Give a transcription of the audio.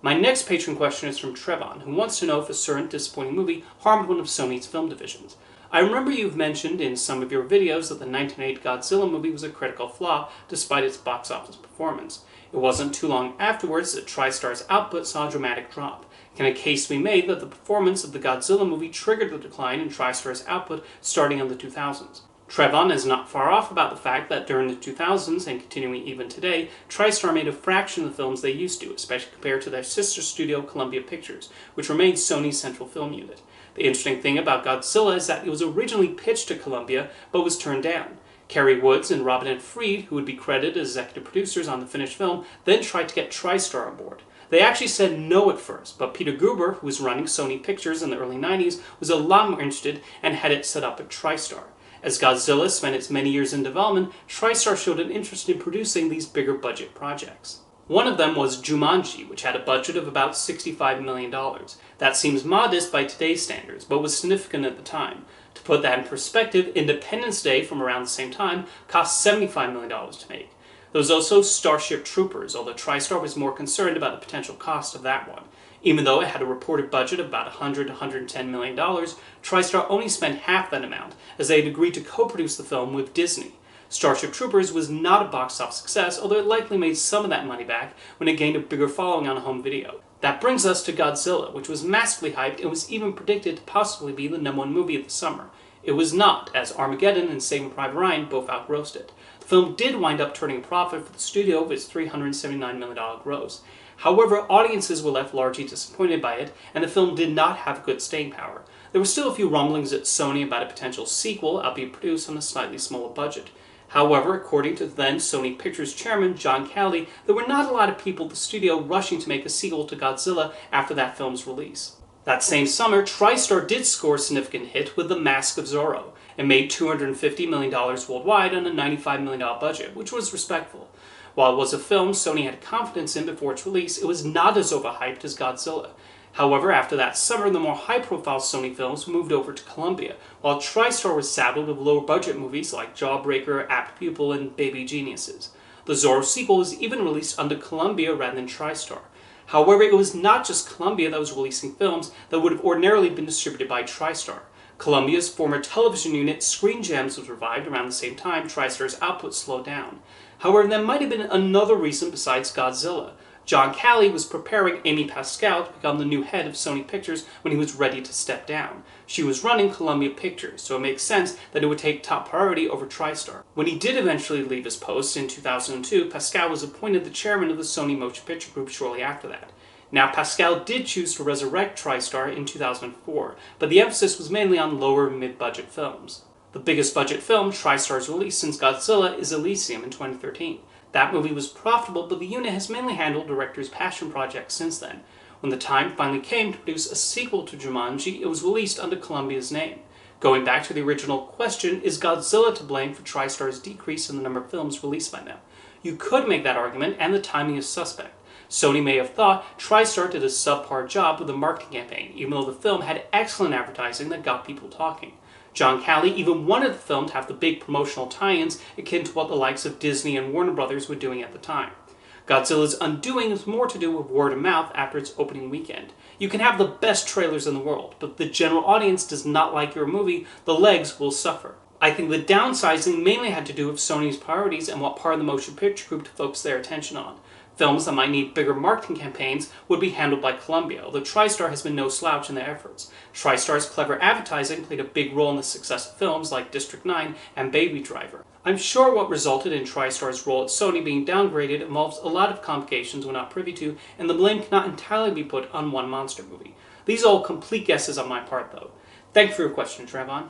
My next patron question is from Trevon, who wants to know if a certain disappointing movie harmed one of Sony's film divisions. I remember you've mentioned in some of your videos that the 1980 Godzilla movie was a critical flaw despite its box office performance. It wasn't too long afterwards that TriStar's output saw a dramatic drop. Can a case be made that the performance of the Godzilla movie triggered the decline in TriStar's output starting in the 2000s? Trevon is not far off about the fact that during the 2000s, and continuing even today, TriStar made a fraction of the films they used to, especially compared to their sister studio Columbia Pictures, which remained Sony's central film unit. The interesting thing about Godzilla is that it was originally pitched to Columbia, but was turned down. Kerry Woods and Robin Ed Freed, who would be credited as executive producers on the finished film, then tried to get TriStar on board. They actually said no at first, but Peter Guber, who was running Sony Pictures in the early 90s, was a lot more interested and had it set up at TriStar. As Godzilla spent its many years in development, TriStar showed an interest in producing these bigger budget projects. One of them was Jumanji, which had a budget of about $65 million. That seems modest by today's standards, but was significant at the time. To put that in perspective, Independence Day from around the same time cost $75 million to make. There was also Starship Troopers, although TriStar was more concerned about the potential cost of that one. Even though it had a reported budget of about $100 to $110 million, TriStar only spent half that amount, as they had agreed to co-produce the film with Disney. Starship Troopers was not a box office success, although it likely made some of that money back when it gained a bigger following on home video. That brings us to Godzilla, which was massively hyped and was even predicted to possibly be the #1 movie of the summer. It was not, as Armageddon and Saving Private Ryan both outgrossed it. The film did wind up turning a profit for the studio with its $379 million gross. However, audiences were left largely disappointed by it, and the film did not have good staying power. There were still a few rumblings at Sony about a potential sequel, albeit produced on a slightly smaller budget. However, according to then Sony Pictures chairman John Calley, there were not a lot of people at the studio rushing to make a sequel to Godzilla after that film's release. That same summer, TriStar did score a significant hit with The Mask of Zorro, and made $250 million worldwide on a $95 million budget, which was respectful. While it was a film Sony had confidence in before its release, it was not as overhyped as Godzilla. However, after that summer, the more high-profile Sony films moved over to Columbia, while TriStar was saddled with lower-budget movies like Jawbreaker, Apt Pupil, and Baby Geniuses. The Zorro sequel was even released under Columbia rather than TriStar. However, it was not just Columbia that was releasing films that would have ordinarily been distributed by TriStar. Columbia's former television unit, Screen Gems, was revived around the same time TriStar's output slowed down. However, there might have been another reason besides Godzilla. John Calley was preparing Amy Pascal to become the new head of Sony Pictures when he was ready to step down. She was running Columbia Pictures, so it makes sense that it would take top priority over TriStar. When he did eventually leave his post in 2002, Pascal was appointed the chairman of the Sony Motion Picture Group shortly after that. Now, Pascal did choose to resurrect TriStar in 2004, but the emphasis was mainly on lower mid-budget films. The biggest budget film TriStar's released since Godzilla is Elysium in 2013. That movie was profitable, but the unit has mainly handled directors' passion projects since then. When the time finally came to produce a sequel to Jumanji, it was released under Columbia's name. Going back to the original question, is Godzilla to blame for TriStar's decrease in the number of films released by them? You could make that argument, and the timing is suspect. Sony may have thought TriStar did a subpar job with the marketing campaign, even though the film had excellent advertising that got people talking. John Calley even wanted the film to have the big promotional tie-ins akin to what the likes of Disney and Warner Brothers were doing at the time. Godzilla's undoing is more to do with word of mouth after its opening weekend. You can have the best trailers in the world, but if the general audience does not like your movie, the legs will suffer. I think the downsizing mainly had to do with Sony's priorities and what part of the motion picture group to focus their attention on. Films that might need bigger marketing campaigns would be handled by Columbia, although TriStar has been no slouch in their efforts. TriStar's clever advertising played a big role in the success of films like District 9 and Baby Driver. I'm sure what resulted in TriStar's role at Sony being downgraded involves a lot of complications we're not privy to, and the blame cannot entirely be put on one monster movie. These are all complete guesses on my part, though. Thank you for your question, Trevon.